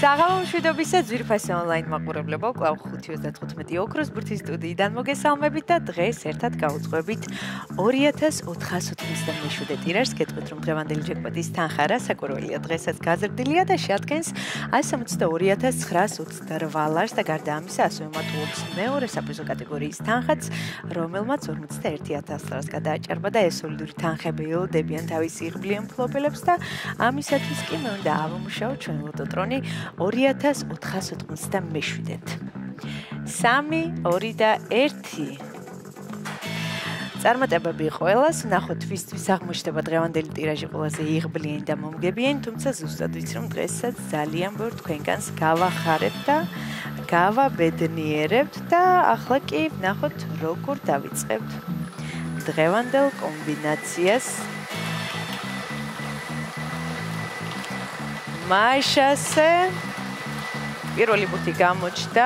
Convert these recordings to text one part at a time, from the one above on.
საღამო მშვიდობისა ძვირფასი ონლაინ მაყურებლებო, კვლავ 5:35 ოქროს ბურთის სტუდიიდან მოგესალმებით და დღეს ერთად გავუძღვებით 2487 ტირაჟს. გეტყვით, რომ დღევანდელი ჯეკპოტის თანხა რასაკვირველია, დღესაც გაზრდილია და შეადგენს 172,928 ლარს და გარდა ამისა ასევე მატულობს მეორე საპრიზო კატეგორიის თანხაც, რომელმაც 51,000 ლარს გადააჭარბა და ეს სოლიდური თანხები ელოდებიან თავის იღბლიან მფლობელებს და ამისათვის კი მე უნდა ავამუშაო ჩვენ ლოტოტრონი 2487-ით. 3, 2 და 1. წარმატებები ყველას, ნახოთ ვისთვის აღმოჩნდება დღევანდელი ტირაჟი ყველაზე იღბლიანი და მომგებიანი, თუმცა ზუსტად ვიცი რომ დღესაც ძალიან ბევრ თქვენგანს გავახარებთ და გავაბედნიერებთ და ახლა კი ნახოთ როგორ დავიწყებთ დღევანდელ კომბინაციას. მაშასე პირველი ბურთი გამოჩნდა,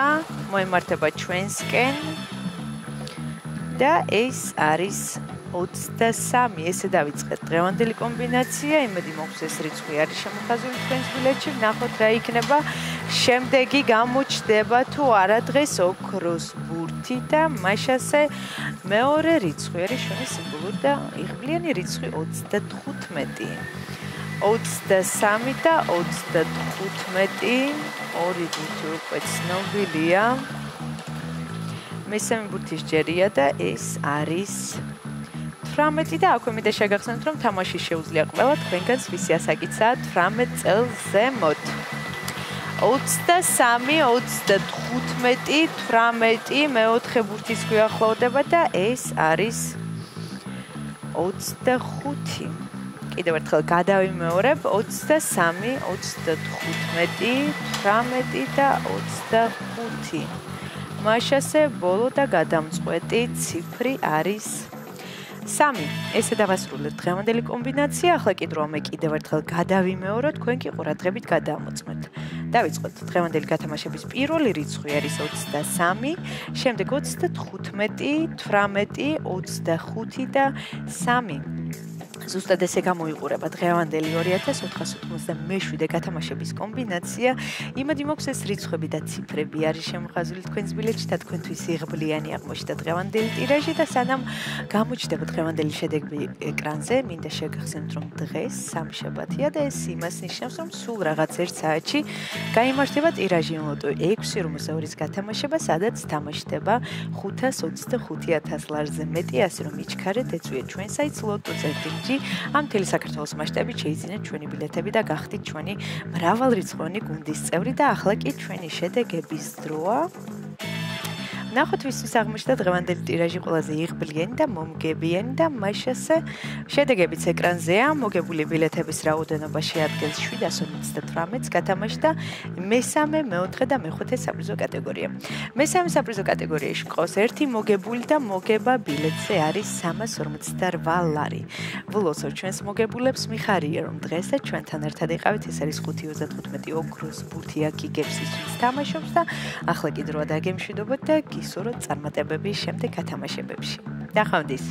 მოემართება ჩვენსკენ და ეს არის 23. ესე დავიწყეთ დღევანდელი კომბინაცია, იმედი მაქვს ეს რიცხვი არის შემოხაზული თქვენს ბილეთში, ვნახოთ რა იქნება. შემდეგი გამოჩნდება თუ არა დღეს ოქროს ბურთი და მაშასე მეორე რიცხვი არის ჩვენი სიმბოლური და იღბლიანი რიცხვი 35. 23 და 35, ორი ბურთი უკვე ცნობილია. მესამე ბურთის ჯერია და ეს არის 18 და აქვე მინდა შეგახსენოთ, რომ თამაში შეუძლია ყველა თქვენგანს, ვისი ასაკიცაა 18 წელს ზემოთ. 23, 35, 18 მეოთხე ბურთის გვიახლოვდება და ეს არის 25. კიდევ ერთხელ გადავიმეორებ 23, 35, 18 და 25. მაშასე ბოლო და გადამწყვეტი ციფრი არის 3. ესე დავასრულეთ დღევანდელი კომბინაცია. ახლა კი დროა მე კიდევ ერთხელ გადავიმეორო, თქვენ კი ყურადღებით გადაამოწმეთ. დავიწყოთ დღევანდელი გათამაშების პირველი რიცხვი არის 23, შემდეგ 35, 18, 25 და 3. ზუსტად ესე გამოიყურება დღევანდელი 2487 გათამაშების კომბინაცია. იმედი მაქვს ეს რიცხვები და ციფრები არის შემოხაზული თქვენს ბილეთში და თქვენთვის იღბლიანი აღმოჩნდა დღევანდელი ტირაჟი და სანამ გამოჩნდება დღევანდელი შედეგები ეკრანზე, მინდა შეგახსენოთ, რომ დღეს სამშაბათია და ეს იმას ნიშნავს, რომ სულ რაღაც 1 საათში გაიმართება ტირაჟი ლოტო 6.52-ის გათამაშება, სადაც თამაშდება 525,000 ლარზე მეტი, ასე რომ იჩქარეთ, ეწვიეთ ჩვენ საიტს ლოტო.gr. ამ მთელი საქართველოს მასშტაბით შეიძინეთ ჩვენი ბილეთები და გახდით ჩვენი მრავალრიცხოვანი გუნდის წევრი და ახლა კი ჩვენი შედეგების დროა. ნახოთ ვისთვის აღმოჩნდა დღევანდელი ტირაჟი ყველაზე იღბლიანი და მომგებიანი და მაშასე შედეგებიც ეკრანზეა. მოგებული ბილეთების რაოდენობა შეადგენს 758-ს გათამაშდა მესამე, მეოთხე და მეხუთე საპრიზო კატეგორია. მესამე საპრიზო კატეგორიაში ყავს ერთი მოგებული და მოგება ბილეთზე არის 348 ლარი. ვლოცავ ჩვენს მოგებულებს, მიხარია რომ დღესაც ჩვენთან ერთად იყავით. ეს არის 5:35 ოქროს ბურთი აქ იგებს ის ვინც თამაშობს და ახლა კი დროა დაგემშვიდობოთ და გისურვოთ წარმატებები შემდეგ გათამაშებებში. ნახვამდის.